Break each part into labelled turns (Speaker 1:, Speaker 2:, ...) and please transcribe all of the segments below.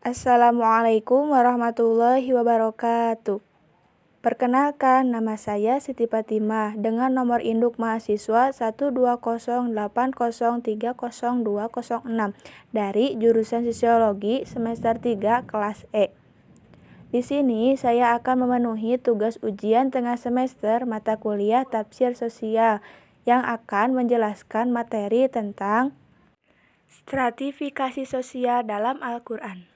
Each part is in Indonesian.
Speaker 1: Assalamualaikum warahmatullahi wabarakatuh. Perkenalkan, nama saya Siti Fatimah dengan nomor induk mahasiswa 12080300206 dari jurusan Sosiologi semester 3 kelas E. Di sini saya akan memenuhi tugas ujian tengah semester mata kuliah Tafsir Sosial yang akan menjelaskan materi tentang stratifikasi sosial dalam Al-Quran.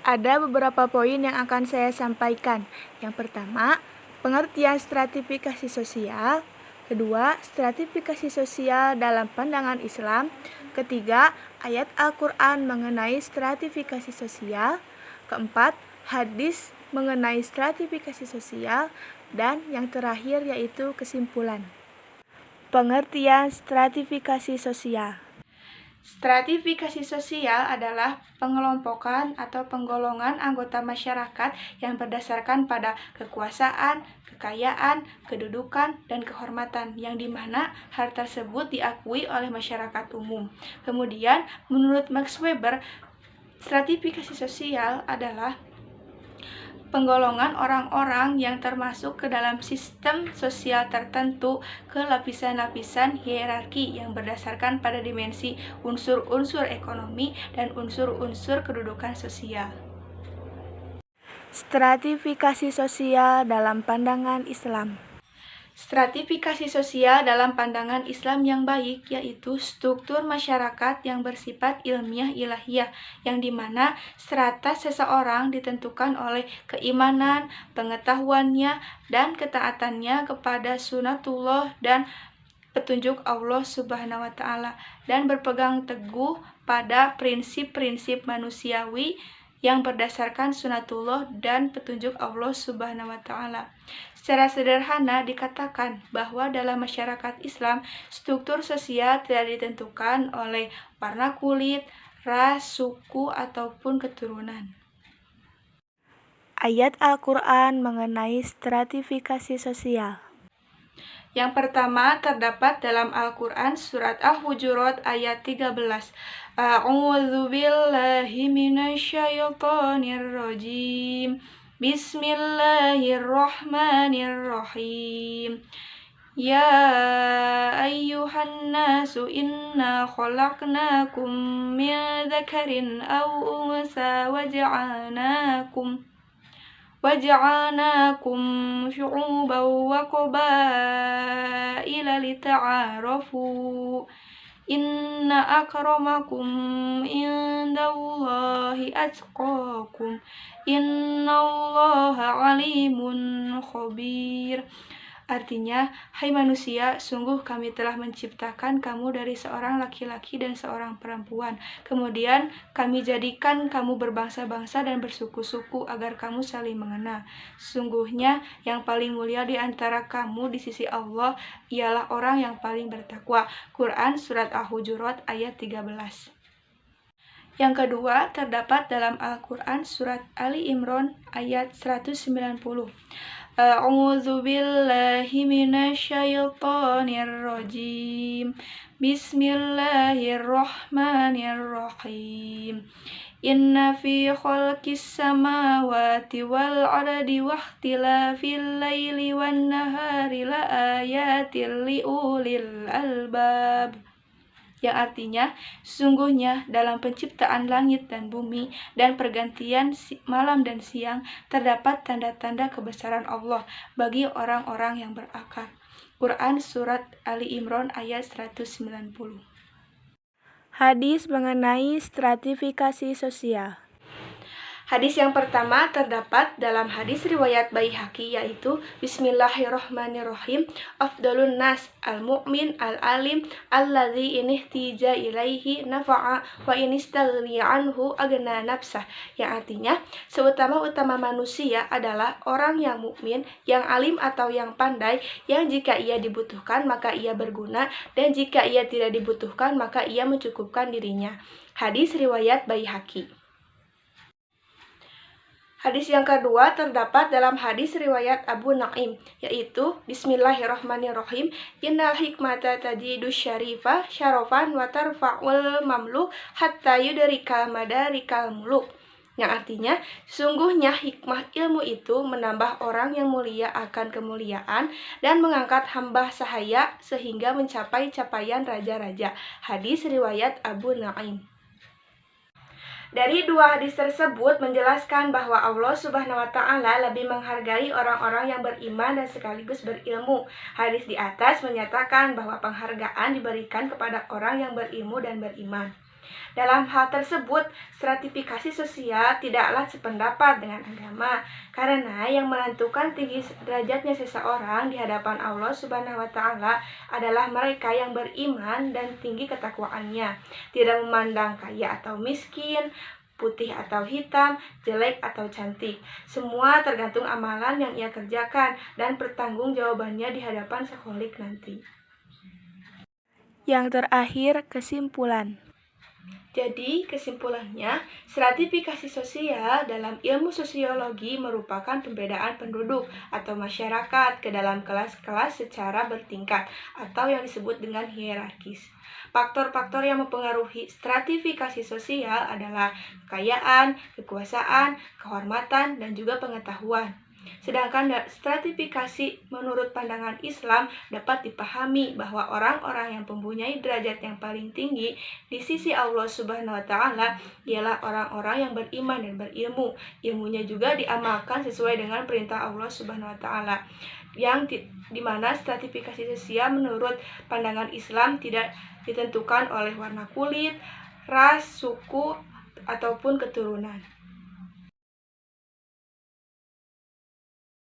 Speaker 1: Ada beberapa poin yang akan saya sampaikan. Yang pertama, pengertian stratifikasi sosial. Kedua, stratifikasi sosial dalam pandangan Islam. Ketiga, ayat Al-Quran mengenai stratifikasi sosial. Keempat, hadis mengenai stratifikasi sosial. Dan yang terakhir yaitu kesimpulan. Pengertian stratifikasi sosial. Stratifikasi sosial adalah pengelompokan atau penggolongan anggota masyarakat yang berdasarkan pada kekuasaan, kekayaan, kedudukan, dan kehormatan yang dimana hal tersebut diakui oleh masyarakat umum. Kemudian, menurut Max Weber, stratifikasi sosial adalah penggolongan orang-orang yang termasuk ke dalam sistem sosial tertentu ke lapisan-lapisan hierarki yang berdasarkan pada dimensi unsur-unsur ekonomi dan unsur-unsur kedudukan sosial. Stratifikasi sosial dalam pandangan Islam. Stratifikasi sosial dalam pandangan Islam yang baik yaitu struktur masyarakat yang bersifat ilmiah ilahiyah, yang dimana strata seseorang ditentukan oleh keimanan, pengetahuannya, dan ketaatannya kepada sunatullah dan petunjuk Allah Subhanahu wa Ta'ala, dan berpegang teguh pada prinsip-prinsip manusiawi yang berdasarkan sunatullah dan petunjuk Allah Subhanahu wa Ta'ala. Secara sederhana dikatakan bahwa dalam masyarakat Islam, struktur sosial tidak ditentukan oleh warna kulit, ras, suku, ataupun keturunan. Ayat Al-Quran mengenai stratifikasi sosial. Yang pertama terdapat dalam Al-Quran surat Al-Hujurat ayat 13. A'udzu billahi minasyaitonir rajim. Bismillahirrahmanirrahim. Ya ayyuhan nasu inna khalaqnakum min dzakarin aw unsa waja'alnakum syu'uban wa qabaila lita'arafu. Inna akramakum indallahi atqakum. Innallaha alimun khabir. Artinya, hai manusia, sungguh kami telah menciptakan kamu dari seorang laki-laki dan seorang perempuan. Kemudian kami jadikan kamu berbangsa-bangsa dan bersuku-suku agar kamu saling mengenal. Sungguhnya yang paling mulia di antara kamu di sisi Allah ialah orang yang paling bertakwa. Quran Surat Al-Hujurat ayat 13. Yang kedua terdapat dalam Al-Quran Surat Ali Imran ayat 190. A'udzu billahi minasyaitonir rajim. Bismillahirrahmanirrahim. Inna fi khalqis samawati wal ardi wa ikhtilafil laili wan nahari laayatil liulil albab. Yang artinya, sesungguhnya dalam penciptaan langit dan bumi dan pergantian malam dan siang terdapat tanda-tanda kebesaran Allah bagi orang-orang yang berakal. Quran Surat Ali Imran ayat 190. Hadis mengenai stratifikasi sosial. Hadis yang pertama terdapat dalam hadis riwayat Baihaqi yaitu Bismillahirrahmanirrahim. Afdalun nas al-mu'min al-alim alladzi inihtija ilaihi nafa'a wa inistaghni anhu agna nafsah. Yang artinya, seutama-utama manusia adalah orang yang mukmin, yang alim atau yang pandai, yang jika ia dibutuhkan maka ia berguna, dan jika ia tidak dibutuhkan maka ia mencukupkan dirinya. Hadis riwayat Baihaqi. Hadis yang kedua terdapat dalam hadis riwayat Abu Naim, yaitu Bismillahirrahmanirrahim. Innal hikmata tajidu syarifah syarofan wa tarfa'ul mamluk hatta yudrikal madarikal muluk. yang artinya sesungguhnya hikmah ilmu itu menambah orang yang mulia akan kemuliaan dan mengangkat hamba sahaya sehingga mencapai capaian raja-raja. Hadis riwayat Abu Nuaim. Dari dua hadis tersebut menjelaskan bahwa Allah Subhanahu wa Ta'ala lebih menghargai orang-orang yang beriman dan sekaligus berilmu. Hadis di atas menyatakan bahwa penghargaan diberikan kepada orang yang berilmu dan beriman. Dalam hal tersebut, stratifikasi sosial tidaklah sependapat dengan agama, karena yang menentukan tinggi derajatnya seseorang di hadapan Allah Subhanahu wa Ta'ala adalah mereka yang beriman dan tinggi ketakwaannya, tidak memandang kaya atau miskin, putih atau hitam, jelek atau cantik. Semua tergantung amalan yang ia kerjakan dan pertanggungjawabannya di hadapan Sang Khalik nanti. Yang terakhir, kesimpulan. Jadi, kesimpulannya, stratifikasi sosial dalam ilmu sosiologi merupakan pembedaan penduduk atau masyarakat ke dalam kelas-kelas secara bertingkat atau yang disebut dengan hierarkis. Faktor-faktor yang mempengaruhi stratifikasi sosial adalah kekayaan, kekuasaan, kehormatan, dan juga pengetahuan. Sedangkan stratifikasi menurut pandangan Islam dapat dipahami bahwa orang-orang yang mempunyai derajat yang paling tinggi di sisi Allah Subhanahu wa Ta'ala ialah orang-orang yang beriman dan berilmu. Ilmunya juga diamalkan sesuai dengan perintah Allah Subhanahu wa Ta'ala. Yang dimana stratifikasi sosial menurut pandangan Islam tidak ditentukan oleh warna kulit, ras, suku, ataupun keturunan.